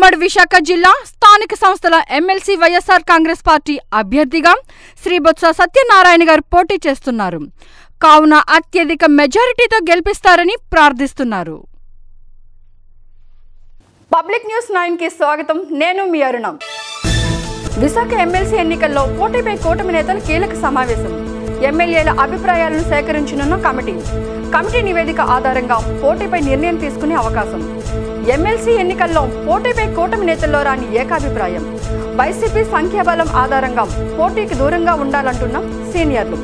ఉమ్మడి విశాఖ జిల్లా స్థానిక సంస్థల ఎమ్మెల్సీ వైఎస్ఆర్ కాంగ్రెస్ పార్టీ అభ్యర్థిగా శ్రీ బొత్స సత్యనారాయణ గారు పోటీ చేస్తున్నారు. కావున అత్యధిక మెజారిటీతో గెలిపిస్తారని ప్రార్థిస్తున్నారు. పబ్లిక్ న్యూస్ 9 కి స్వాగతం. నేను మీ అరుణ. విశాఖ ఎమ్మెల్సీ ఎన్నికల్లో పోటీపై కూటమి నేతలు కీలక సమావేశం. ఎమ్మెల్యేల అభిప్రాయాలను సేకరించనున్న కమిటీ నివేదిక ఆధారంగా పోటీపై నిర్ణయం తీసుకునే అవకాశం. ఎమ్మెల్సీ ఎన్నికల్లో పోటీపై కూటమి నేతల్లో రాని ఏకాభిప్రాయం. వైసీపీ సంఖ్యాబలం ఆధారంగా పోటీకి దూరంగా ఉండాలంటున్నాం సీనియర్లు.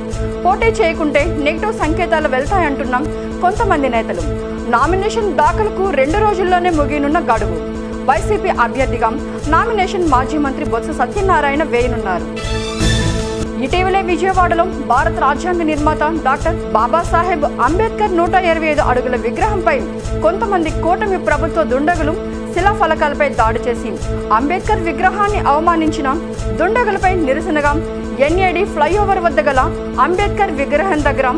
పోటీ చేయకుంటే నెగిటివ్ సంకేతాలు వెళ్తాయంటున్నాం కొంతమంది నేతలు. నామినేషన్ దాఖలకు 2 రోజుల్లోనే ముగియనున్న గడువు. వైసీపీ అభ్యర్థిగా నామినేషన్ మాజీ మంత్రి బొత్స సత్యనారాయణ వేయనున్నారు. ఇటీవలే విజయవాడలో భారత రాజ్యాంగ నిర్మాత డాక్టర్ బాబాసాహెబ్ అంబేద్కర్ 125 అడుగుల విగ్రహంపై కొంతమంది కూటమి ప్రభుత్వ దుండగులు శిలాఫలకాలపై దాడి చేసి అంబేద్కర్ విగ్రహాన్ని అవమానించిన దుండగులపై నిరసనగా ఎన్ఏడి ఫ్లైఓవర్ వద్ద గల అంబేద్కర్ విగ్రహం దగ్గర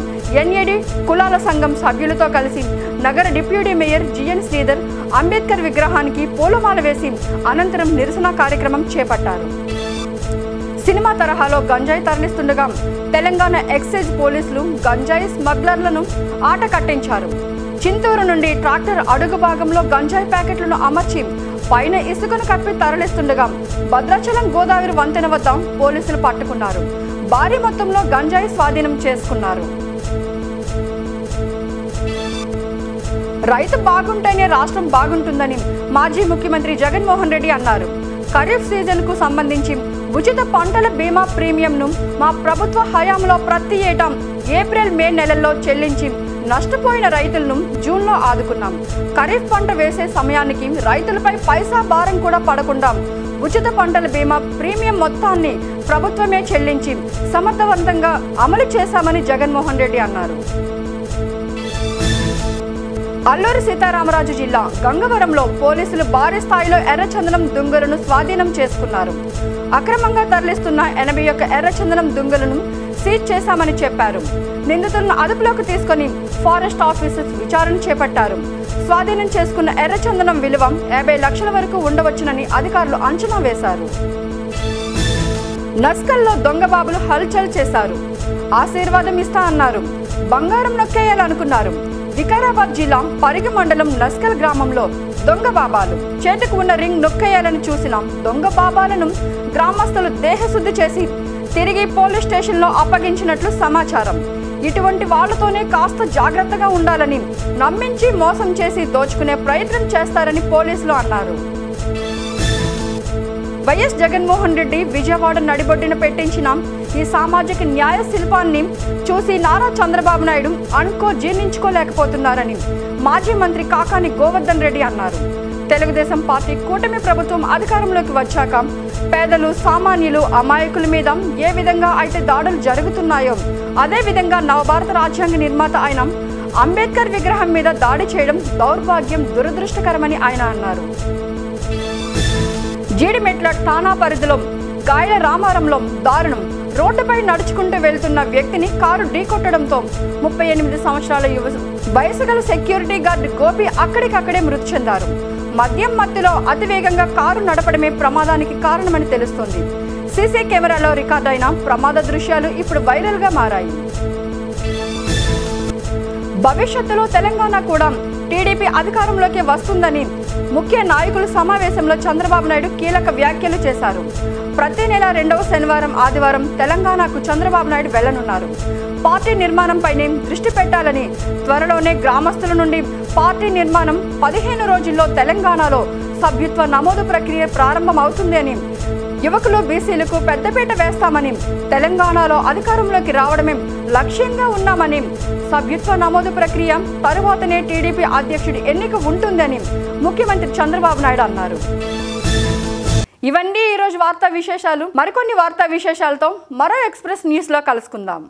ఎన్ఏడి కులాల సంఘం సభ్యులతో కలిసి నగర deputy mayor GN Sridhar Ambedkar విగ్రహానికి పూలమాల వేసి అనంతరం నిరసన కార్యక్రమం చేపట్టారు. సినిమా తరహాలో గంజాయి తరలిస్తుండగా తెలంగాణ ఎక్సైజ్ పోలీసులు గంజాయి స్మగ్లర్లను ఆట కట్టించారు. చింతూరు నుండి ట్రాక్టర్ అడుగు భాగంలో గంజాయి ప్యాకెట్లను అమర్చి పైన ఇసుకను కప్పి తరలిస్తుండగా భద్రాచలం గోదావరి వంతెన వద్ద పోలీసులు పట్టుకున్నారు. భారీ మొత్తంలో గంజాయి స్వాధీనం చేసుకున్నారు. రైతు బాగుంటేనే రాష్ట్రం బాగుంటుందని మాజీ ముఖ్యమంత్రి జగన్మోహన్ రెడ్డి అన్నారు. ఖరీఫ్ సీజన్ కు సంబంధించి ఉచిత పంటల బీమా ప్రీమియంను మా ప్రభుత్వ హయాంలో ప్రతి ఏటా ఏప్రిల్ మే నెలల్లో చెల్లించి నష్టపోయిన రైతులను జూన్లో ఆదుకున్నాం. ఖరీఫ్ పంట వేసే సమయానికి రైతులపై పైసా భారం కూడా పడకుండా ఉచిత పంటల బీమా ప్రీమియం మొత్తాన్ని ప్రభుత్వమే చెల్లించి సమర్థవంతంగా అమలు చేశామని జగన్మోహన్ రెడ్డి అన్నారు. అల్లూరి సీతారామరాజు జిల్లా గంగవరంలో పోలీసులు భారీ స్థాయిలో ఎర్రచందనం దుంగలను స్వాధీనం చేసుకున్నారు. అక్రమంగా తరలిస్తున్న 81 ఎర్రచందనం దుంగలను సీజ్ చేశామని చెప్పారు. నిందితులను అదుపులోకి తీసుకుని ఫారెస్ట్ ఆఫీసర్స్ విచారణ చేపట్టారు. స్వాధీనం చేసుకున్న ఎర్రచందనం విలువ 50 లక్షల వరకు ఉండవచ్చునని అధికారులు అంచనా వేశారు. నస్కల్లో దొంగబాబులు హల్చల్ చేశారు. ఆశీర్వాదం ఇస్తా అన్నారు. బంగారం నొక్కేయాలనుకున్నారు. వికారాబాద్ జిల్లా పరిగి మండలం నస్కల్ గ్రామంలో దొంగ బాబాలు చేతికి ఉన్న రింగ్ నొక్కేయాలని చూసిన దొంగ బాబాలను గ్రామస్తులు దేహశుద్ధి చేసి తిరిగి పోలీస్ స్టేషన్లో అప్పగించినట్లు సమాచారం. ఇటువంటి వాళ్లతోనే కాస్త జాగ్రత్తగా ఉండాలని నమ్మించి మోసం చేసి దోచుకునే ప్రయత్నం చేస్తారని పోలీసులు అన్నారు. వైఎస్ జగన్మోహన్ రెడ్డి విజయవాడ నడిబొడ్డున పెట్టించిన ఈ సామాజిక న్యాయ శిల్పాన్ని చూసి నారా చంద్రబాబు నాయుడు జీర్ణించుకోలేకపోతున్నారని మాజీ మంత్రి కాకాని గోవర్ధన్ రెడ్డి అన్నారు. తెలుగుదేశం పార్టీ కూటమి ప్రభుత్వం అధికారంలోకి వచ్చాక పేదలు సామాన్యులు అమాయకుల మీద ఏ విధంగా అయితే దాడులు జరుగుతున్నాయో అదే విధంగా నవభారత రాజ్యాంగ నిర్మాత అయిన అంబేద్కర్ విగ్రహం మీద దాడి చేయడం దౌర్భాగ్యం, దురదృష్టకరమని ఆయన అన్నారు. జీడిమెట్ల ఠాణా పరిధిలో గాయల రామారంలో దారుణం. రోడ్డుపై నడుచుకుంటూ వెళ్తున్న వ్యక్తిని కారు ఢీకొట్టడంతో 38 సంవత్సరాల వయసు గల సెక్యూరిటీ గార్డు గోపి అక్కడికక్కడే మృతి చెందారు. మద్యం మత్తులో అతివేగంగా కారు నడపడమే ప్రమాదానికి కారణమని తెలుస్తోంది. సీసీ కెమెరాలో రికార్డైన ప్రమాద దృశ్యాలు ఇప్పుడు వైరల్ గా మారాయి. భవిష్యత్తులో తెలంగాణ కూడా టీడీపీ అధికారంలోకి వస్తుందని ముఖ్య నాయకుల సమావేశంలో చంద్రబాబు నాయుడు కీలక వ్యాఖ్యలు చేశారు. ప్రతి నెల 2వ శనివారం ఆదివారం తెలంగాణకు చంద్రబాబు నాయుడు వెళ్లనున్నారు. పార్టీ నిర్మాణంపైనే దృష్టి పెట్టాలని, త్వరలోనే గ్రామస్తుల నుండి పార్టీ నిర్మాణం 15 రోజుల్లో తెలంగాణలో సభ్యత్వ నమోదు ప్రక్రియ ప్రారంభమవుతుంది అని, యువకులు బీసీలకు పెద్దపీట వేస్తామని, తెలంగాణలో అధికారంలోకి రావడమే లక్ష్యంగా ఉన్నామని, సభ్యత్వ నమోదు ప్రక్రియ తరువాతనే టీడీపీ అధ్యక్షుడి ఎన్నిక ఉంటుందని ముఖ్యమంత్రి చంద్రబాబు నాయుడు అన్నారు. ఇవన్నీ ఈరోజు వార్తా విశేషాలు. మరికొన్ని వార్తా విశేషాలతో మరో ఎక్స్ప్రెస్ న్యూస్లో కలుసుకుందాం.